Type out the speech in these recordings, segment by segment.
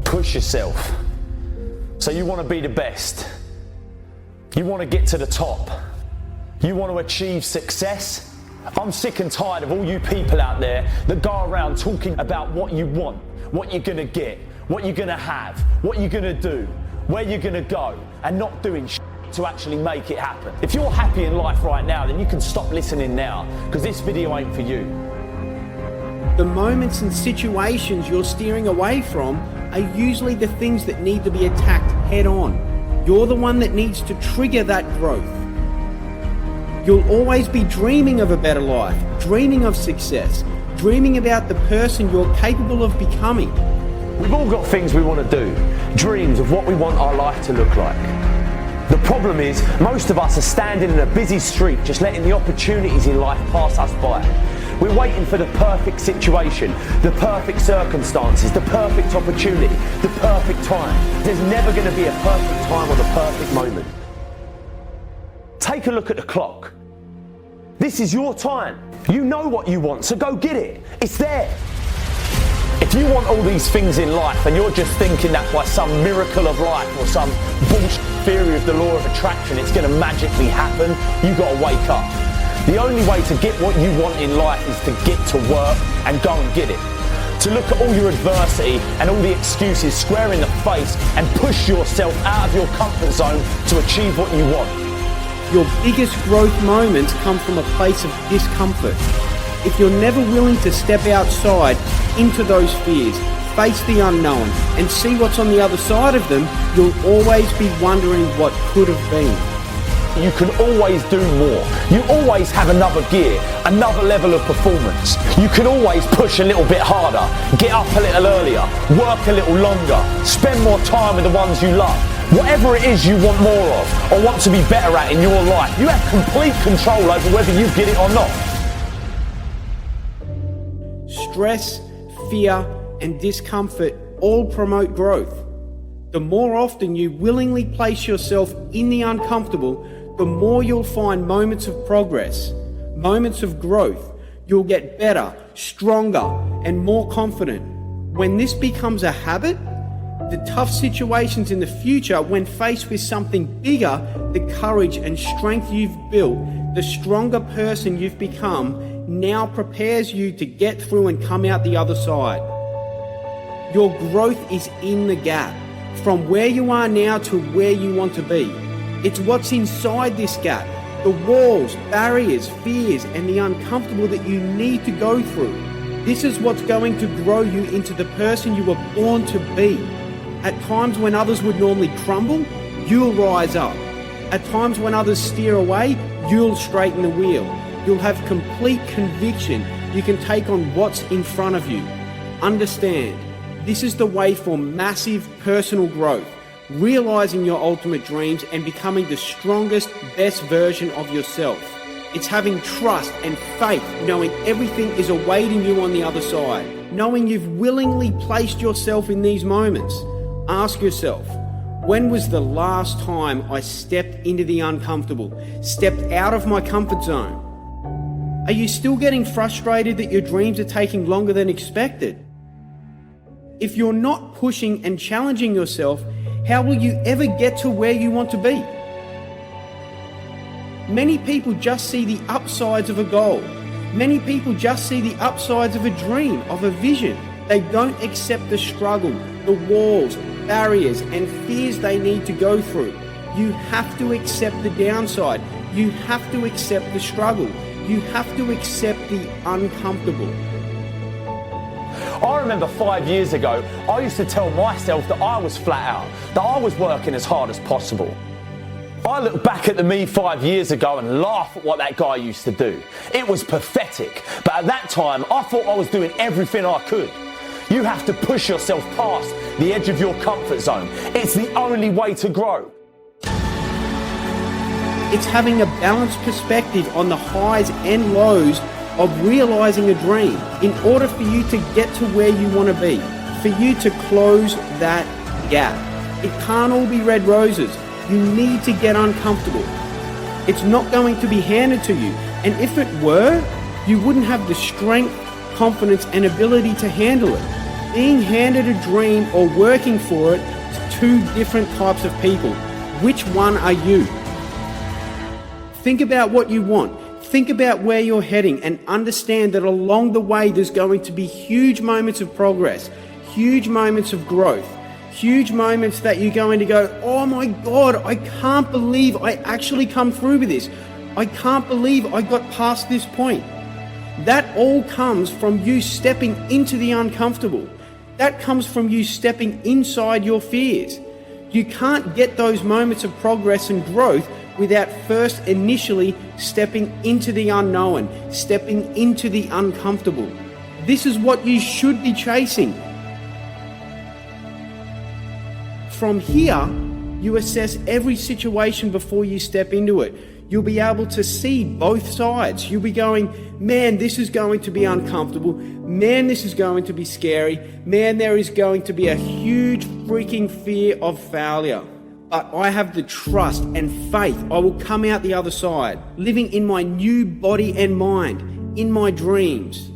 push yourself. So you want to be the best. You want to get to the top. You want to achieve success. I'm sick and tired of all you people out there that go around talking about what you want, what you're going to get, what you're going to have, what you're going to do, where you're going to go, and not doing shit to actually make it happen. If you're happy in life right now, then you can stop listening now, because this video ain't for you. The moments and situations you're steering away from are usually the things that need to be attacked head on. You're the one that needs to trigger that growth. You'll always be dreaming of a better life, dreaming of success, dreaming about the person you're capable of becoming. We've all got things we want to do, dreams of what we want our life to look like. The problem is, most of us are standing in a busy street just letting the opportunities in life pass us by. We're waiting for the perfect situation, the perfect circumstances, the perfect opportunity, the perfect time. There's never going to be a perfect time or the perfect moment. Take a look at the clock. This is your time. You know what you want, so go get it. It's there. If you want all these things in life and you're just thinking that by some miracle of life or some bullshit theory of the law of attraction it's going to magically happen, you got to wake up. The only way to get what you want in life is to get to work and go and get it. To look at all your adversity and all the excuses square in the face and push yourself out of your comfort zone to achieve what you want. Your biggest growth moments come from a place of discomfort. If you're never willing to step outside into those fears, face the unknown, and see what's on the other side of them, you'll always be wondering what could have been. You can always do more. You always have another gear, another level of performance. You can always push a little bit harder, get up a little earlier, work a little longer, spend more time with the ones you love. Whatever it is you want more of or want to be better at in your life, you have complete control over whether you get it or not. Stress, fear, and discomfort all promote growth. The more often you willingly place yourself in the uncomfortable, the more you'll find moments of progress, moments of growth. You'll get better, stronger, and more confident. When this becomes a habit, the tough situations in the future, when faced with something bigger, the courage and strength you've built, the stronger person you've become, now prepares you to get through and come out the other side. Your growth is in the gap, from where you are now to where you want to be. It's what's inside this gap, the walls, barriers, fears, and the uncomfortable that you need to go through. This is what's going to grow you into the person you were born to be. At times when others would normally crumble, you'll rise up. At times when others steer away, you'll straighten the wheel. You'll have complete conviction you can take on what's in front of you. Understand, this is the way for massive personal growth, realizing your ultimate dreams and becoming the strongest, best version of yourself. It's having trust and faith, knowing everything is awaiting you on the other side, knowing you've willingly placed yourself in these moments. Ask yourself, when was the last time I stepped into the uncomfortable, stepped out of my comfort zone? Are you still getting frustrated that your dreams are taking longer than expected? If you're not pushing and challenging yourself, how will you ever get to where you want to be? Many people just see the upsides of a goal. Many people just see the upsides of a dream, of a vision. They don't accept the struggle, the walls, barriers, and fears they need to go through. You have to accept the downside. You have to accept the struggle. You have to accept the uncomfortable. I remember 5 years ago, I used to tell myself that I was flat out, that I was working as hard as possible. I look back at the me 5 years ago and laugh at what that guy used to do. It was pathetic, but at that time, I thought I was doing everything I could. You have to push yourself past the edge of your comfort zone. It's the only way to grow. It's having a balanced perspective on the highs and lows of realizing a dream in order for you to get to where you want to be, for you to close that gap. It can't all be red roses. You need to get uncomfortable. It's not going to be handed to you, and if it were, you wouldn't have the strength, confidence, and ability to handle it. Being handed a dream or working for it is two different types of people. Which one are you? Think about what you want. Think about where you're heading and understand that along the way there's going to be huge moments of progress, huge moments of growth, huge moments that you're going to go, oh my God, I can't believe I actually come through with this. I can't believe I got past this point. That all comes from you stepping into the uncomfortable. That comes from you stepping inside your fears. You can't get those moments of progress and growth without first initially stepping into the unknown, stepping into the uncomfortable. This is what you should be chasing. From here, you assess every situation before you step into it. You'll be able to see both sides. You'll be going, man, this is going to be uncomfortable. Man, this is going to be scary. Man, there is going to be a huge freaking fear of failure. But I have the trust and faith I will come out the other side, living in my new body and mind, in my dreams.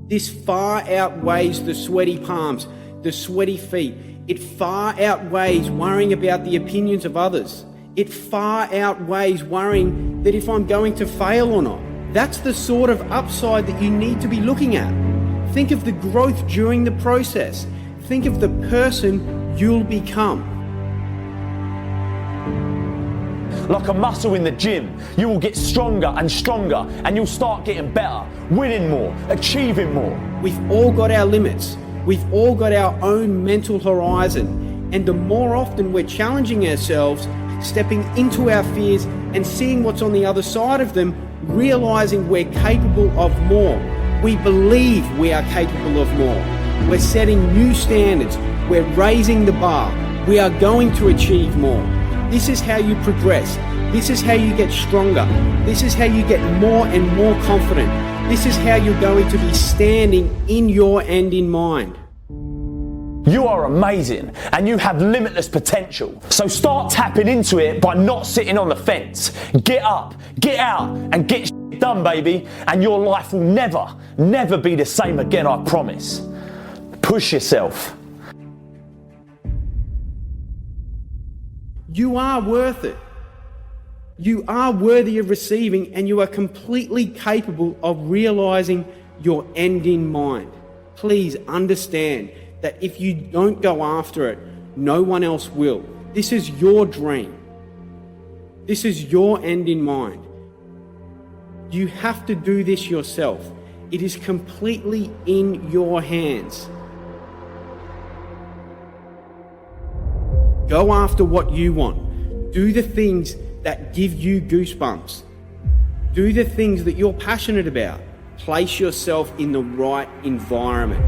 This far outweighs the sweaty palms, the sweaty feet. It far outweighs worrying about the opinions of others. It far outweighs worrying that if I'm going to fail or not. That's the sort of upside that you need to be looking at. Think of the growth during the process. Think of the person you'll become. Like a muscle in the gym, you will get stronger and stronger, and you'll start getting better, winning more, achieving more. We've all got our limits. We've all got our own mental horizon. And the more often we're challenging ourselves, stepping into our fears and seeing what's on the other side of them, realizing we're capable of more. We believe we are capable of more. We're setting new standards. We're raising the bar. We are going to achieve more. This is how you progress. This is how you get stronger. This is how you get more and more confident. This is how you're going to be standing in your end in mind. You are amazing and you have limitless potential. So start tapping into it by not sitting on the fence. Get up, get out and get shit done, baby. And your life will never be the same again, I promise. Push yourself. You are worth it. You are worthy of receiving, and you are completely capable of realizing your end in mind. Please understand that if you don't go after it, no one else will. This is your dream. This is your end in mind. You have to do this yourself. It is completely in your hands. Go after what you want. Do the things that give you goosebumps. Do the things that you're passionate about. Place yourself in the right environment.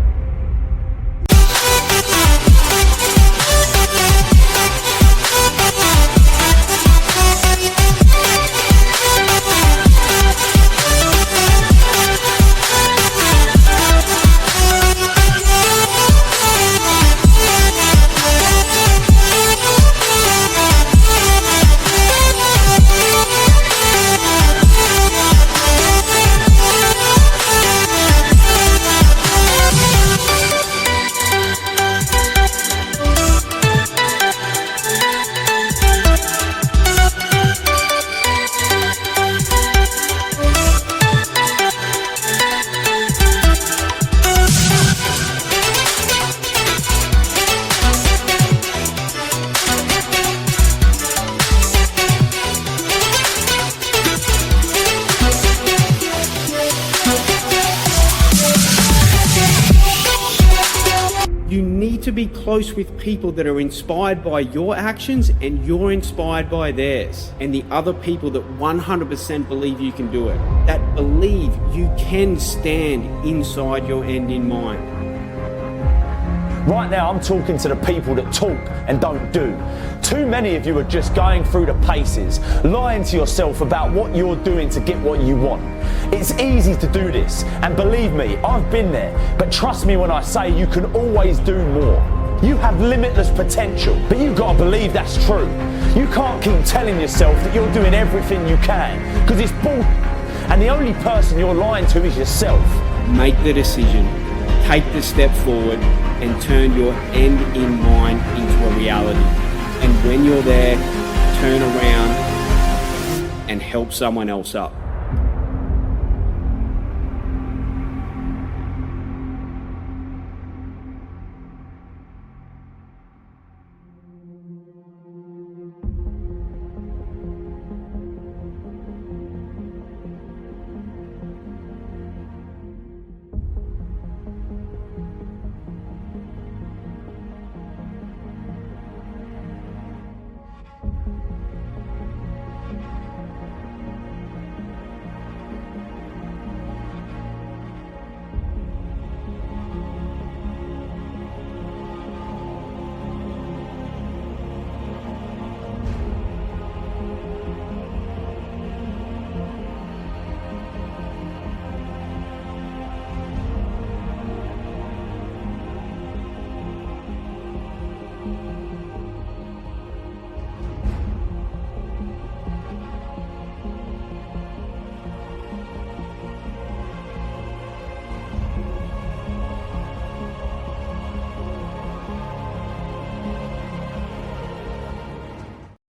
You need to be close with people that are inspired by your actions and you're inspired by theirs, and the other people that 100% believe you can do it, that believe you can stand inside your end in mind. Right now I'm talking to the people that talk and don't do. Too many of you are just going through the paces, lying to yourself about what you're doing to get what you want. It's easy to do this, and believe me, I've been there, but trust me when I say you can always do more. You have limitless potential, but you've got to believe that's true. You can't keep telling yourself that you're doing everything you can, because it's bull, and the only person you're lying to is yourself. Make the decision, take the step forward, and turn your end in mind into a reality. And when you're there, turn around and help someone else up.